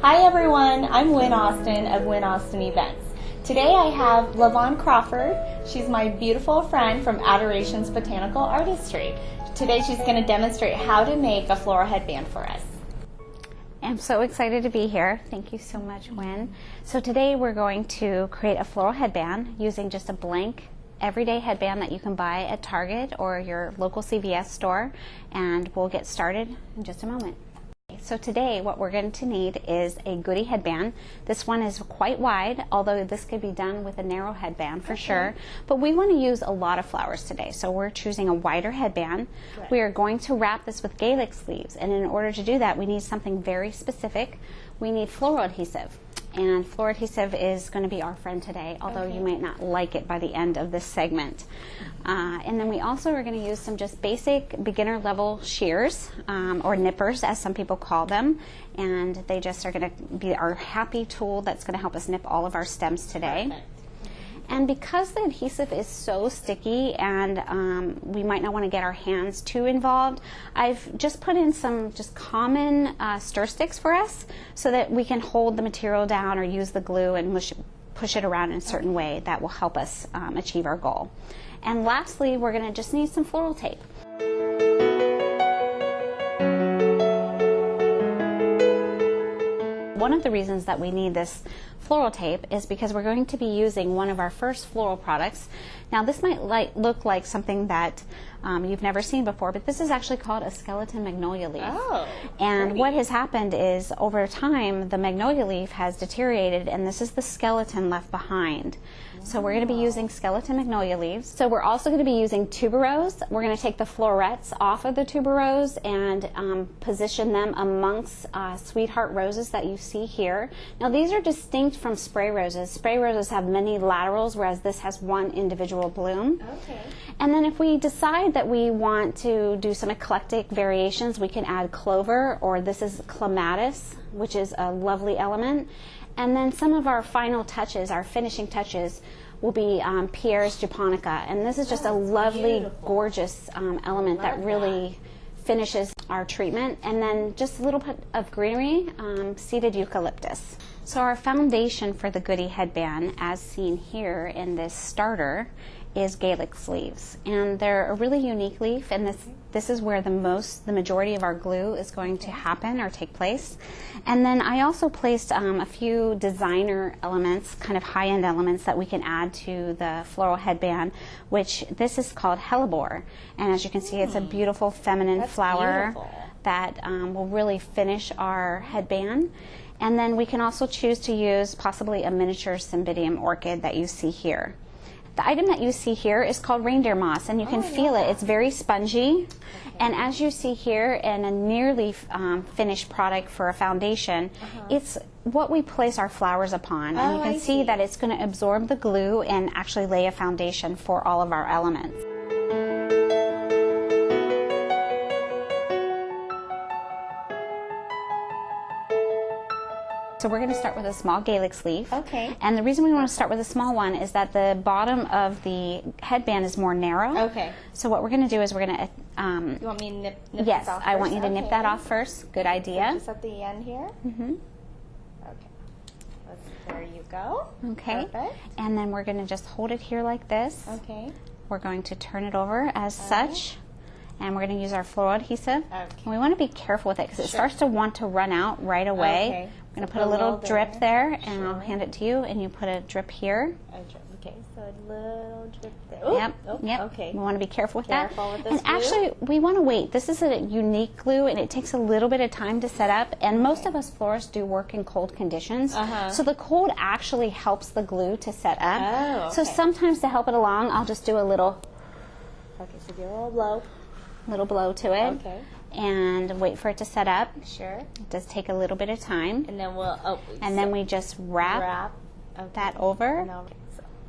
Hi everyone, I'm Wynn Austin of Wynn Austin Events. Today I have LaVon Crawford. She's my beautiful friend from Adorations Botanical Artistry. Today she's going to demonstrate how to make a floral headband for us. I'm so excited to be here. Thank you so much, Wynn. So today we're going to create a floral headband using just a blank everyday headband that you can buy at Target or your local CVS store, and we'll get started in just a moment. So today what we're going to need is a goodie headband. This one is quite wide, although this could be done with a narrow headband for sure, but we want to use a lot of flowers today, so we're choosing a wider headband. Right. We are going to wrap this with Gaelic sleeves, and in order to do that we need something very specific. We need floral adhesive. And floral adhesive is going to be our friend today, although you might not like it by the end of this segment. And then we also are going to use some just basic beginner level shears, or nippers as some people call them, and they just are going to be our happy tool that's going to help us nip all of our stems today. Perfect. And because the adhesive is so sticky and we might not want to get our hands too involved, I've just put in some just common stir sticks for us so that we can hold the material down or use the glue and push it around in a certain way that will help us achieve our goal. And lastly, we're going to just need some floral tape. One of the reasons that we need this floral tape is because we're going to be using one of our first floral products. Now this might look like something that you've never seen before, but this is actually called a skeleton magnolia leaf. Oh, and what has happened is over time the magnolia leaf has deteriorated, and this is the skeleton left behind. So we're going to be using skeleton magnolia leaves. So we're also going to be using tuberose. We're going to take the florets off of the tuberose and position them amongst sweetheart roses that you see here. Now these are distinct from spray roses. Spray roses have many laterals, whereas this has one individual bloom. Okay. And then if we decide that we want to do some eclectic variations, we can add clover, or this is clematis, which is a lovely element. And then some of our final touches, our finishing touches, will be Pierre's japonica. And this is just a lovely, gorgeous element that really finishes our treatment. And then just a little bit of greenery, seeded eucalyptus. So our foundation for the goodie headband, as seen here in this starter, is Gaelic sleeves, and they're a really unique leaf, and this is where the majority of our glue is going to happen or take place. And then I also placed a few designer elements, kind of high-end elements that we can add to the floral headband, which this is called hellebore, and as you can see it's a beautiful feminine flower that will really finish our headband. And then we can also choose to use possibly a miniature cymbidium orchid that you see here. The item that you see here is called reindeer moss, and you can feel it. It's very spongy. And as you see here in a nearly finished product for a foundation, it's what we place our flowers upon. And you can see that it's going to absorb the glue and actually lay a foundation for all of our elements. So we're going to start with a small Gaelic sleeve. Okay. And the reason we want to start with a small one is that the bottom of the headband is more narrow. Okay. So what we're going to do is we're going to... you want me to nip yes, this off I first? want you to nip that off first. Good idea. Just at the end here? Mm-hmm. Okay. There you go. Okay. Perfect. And then we're going to just hold it here like this. Okay. We're going to turn it over as such. And we're going to use our floral adhesive. Okay. And we want to be careful with it because it starts to want to run out right away. Okay. We're going to put a little drip there, and I'll hand it to you, and you put a drip here. Okay, so a little drip there. Ooh, yep. Okay. We want to be careful with that. With this glue. Actually, we want to wait. This is a unique glue, and it takes a little bit of time to set up, and most of us florists do work in cold conditions. So the cold actually helps the glue to set up. Oh, okay. So sometimes to help it along, I'll just do a little... Okay, so do a little blow. Little blow to it. Okay. And wait for it to set up. Sure. It does take a little bit of time. And then we just wrap that over.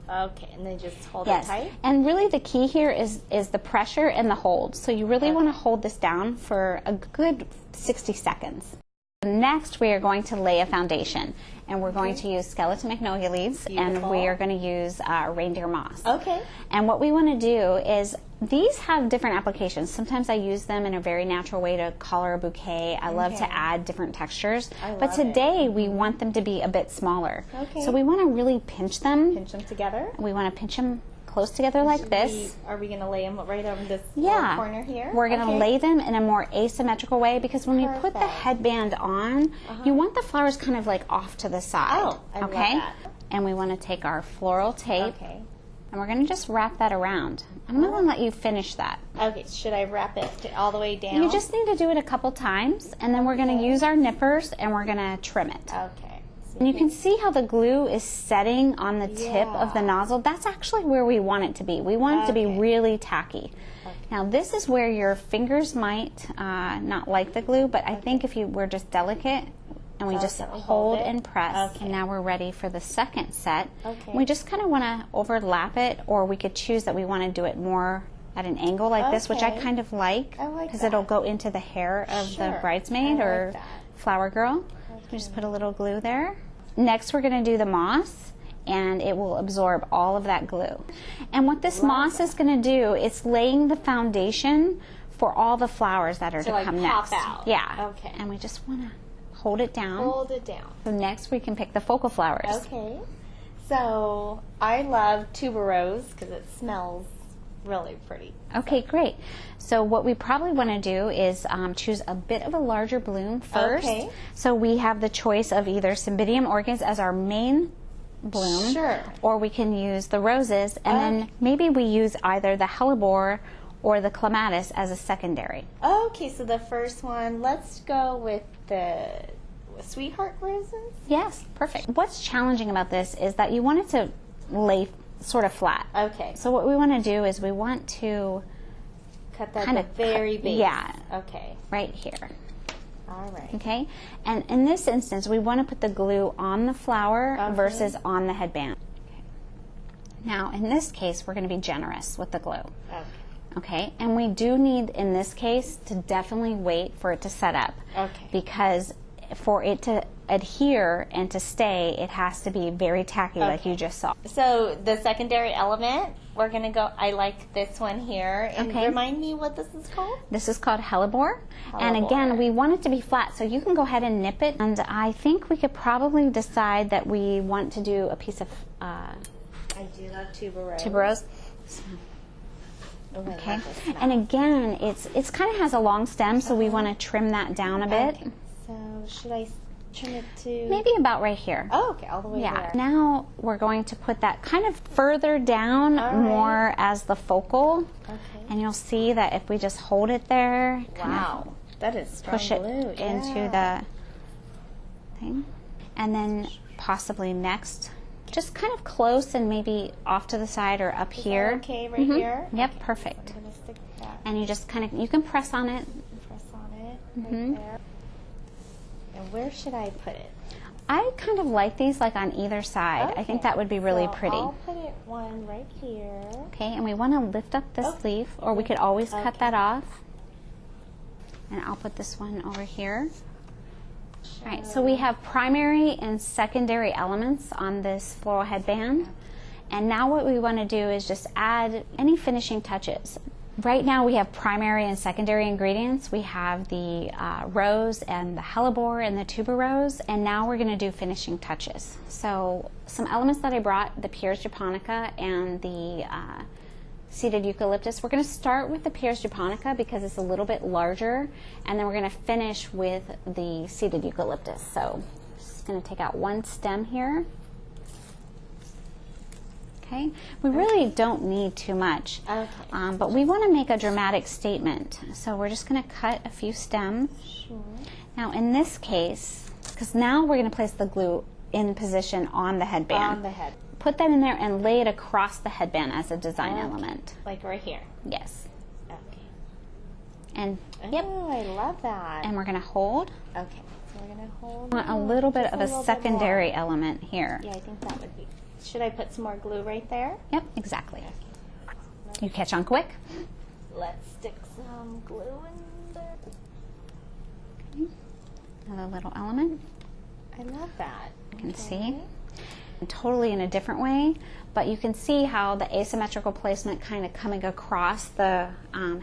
Okay, and then just hold it tight. And really the key here is the pressure and the hold. So you really want to hold this down for a good 60 seconds. Next, we are going to lay a foundation, and we're going to use skeleton magnolia leaves, and we are going to use reindeer moss. Okay. And what we want to do is These have different applications. Sometimes I use them in a very natural way to color a bouquet. I love to add different textures. But today we want them to be a bit smaller. Okay. So we want to really pinch them. Pinch them together. We want to pinch them close together like this. Are we going to lay them right over this corner here? We're going to lay them in a more asymmetrical way because when we put the headband on, you want the flowers kind of like off to the side. Oh, I love that. And we want to take our floral tape and we're going to just wrap that around. I'm going to let you finish that. Okay, should I wrap it all the way down? You just need to do it a couple times and then we're going to use our nippers and we're going to trim it. Okay. And you can see how the glue is setting on the tip of the nozzle. That's actually where we want it to be. We want it to be really tacky. Now this is where your fingers might not like the glue, but I think if you were just delicate and we just hold and press, and now we're ready for the second set. We just kind of want to overlap it, or we could choose that we want to do it more at an angle like this, which I kind of like because it'll go into the hair of the bridesmaid or flower girl. We just put a little glue there. Next we're going to do the moss and it will absorb all of that glue. And what this moss is going to do, it's laying the foundation for all the flowers that are to come next. Out. Yeah. Okay. And we just want to hold it down. Hold it down. So next we can pick the focal flowers. Okay. So I love tuberose because it smells really pretty. Okay, great. So what we probably want to do is choose a bit of a larger bloom first. So we have the choice of either Cymbidium orchids as our main bloom, or we can use the roses, and then maybe we use either the hellebore or the clematis as a secondary. Okay, so the first one, let's go with the sweetheart roses? Yes, perfect. What's challenging about this is that you want it to lay sort of flat. Okay. So what we want to do is we want to cut that kind of very base. Yeah. Okay. Right here. All right. Okay. And in this instance, we want to put the glue on the flower versus on the headband. Okay. Now, in this case, we're going to be generous with the glue. Okay. Okay. And we do need, in this case, to definitely wait for it to set up. Okay. Because for it to adhere and to stay, it has to be very tacky like you just saw. So the secondary element, we're going to go, I like this one here. And remind me what this is called? This is called hellebore. And again, we want it to be flat, so you can go ahead and nip it. And I think we could probably decide that we want to do a piece of... I do love tuberose. Tuberose. Okay. And again, it's kind of has a long stem, so we want to trim that down a bit. Okay. So should I trim it to... Maybe about right here. Oh, okay, all the way there. Now we're going to put that kind of further down more as the focal. Okay. And you'll see that if we just hold it there, wow, that is strong push glue. it into the thing. And then possibly next, just kind of close and maybe off to the side or up here. Okay, right here? Yep, perfect. So I'm going to stick that. And you just kind of, you can press on it. Press on it right there. And where should I put it? I kind of like these like on either side. I think that would be really pretty. I'll put it one right here. Okay, and we want to lift up this leaf, or we could always cut that off. And I'll put this one over here. All right, so we have primary and secondary elements on this floral headband. And now what we want to do is just add any finishing touches. Right now we have primary and secondary ingredients. We have the rose and the hellebore and the tuberose, and now we're going to do finishing touches. So some elements that I brought, the Pieris japonica and the seeded eucalyptus. We're going to start with the Pieris japonica because it's a little bit larger, and then we're going to finish with the seeded eucalyptus. So I'm just going to take out one stem here. Okay. We really don't need too much, but we want to make a dramatic statement. So we're just going to cut a few stems. Sure. Now in this case, because now we're going to place the glue in position on the headband. On the head. Put that in there and lay it across the headband as a design element. Like right here? Yes. Okay. And oh, I love that. And we're going to hold. Okay. So we're going to hold. A little bit of a secondary element here. Yeah, I think that would be. Should I put some more glue right there? Yep, exactly. You catch on quick. Let's stick some glue in there. Okay. Another little element. I love that. You can see. And totally in a different way, but you can see how the asymmetrical placement kind of coming across the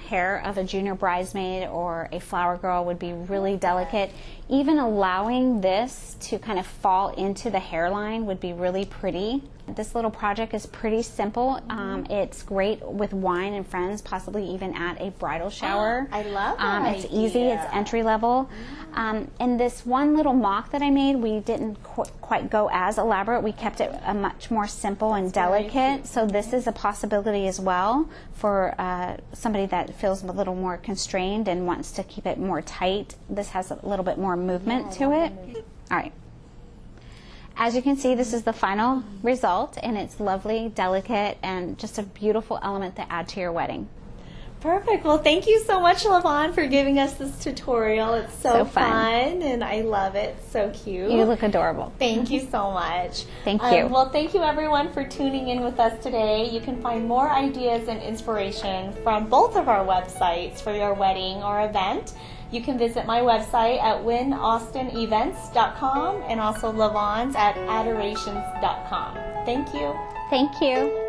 hair of a junior bridesmaid or a flower girl would be really delicate. Even allowing this to kind of fall into the hairline would be really pretty. This little project is pretty simple. It's great with wine and friends, possibly even at a bridal shower. I love that It's easy, it's entry level. And this one little mock that I made, we didn't quite go as elaborate. We kept it a much more simple and delicate. So this is a possibility as well for somebody that feels a little more constrained and wants to keep it more tight. This has a little bit more movement to it. All right. As you can see, this is the final result, and it's lovely, delicate, and just a beautiful element to add to your wedding. Perfect. Well, thank you so much, Lavon, for giving us this tutorial. It's so fun, and I love it. So cute. You look adorable. Thank you so much. Thank you. Well, thank you, everyone, for tuning in with us today. You can find more ideas and inspiration from both of our websites for your wedding or event. You can visit my website at win-austin-events.com and also Lavon's at adorations.com. Thank you. Thank you.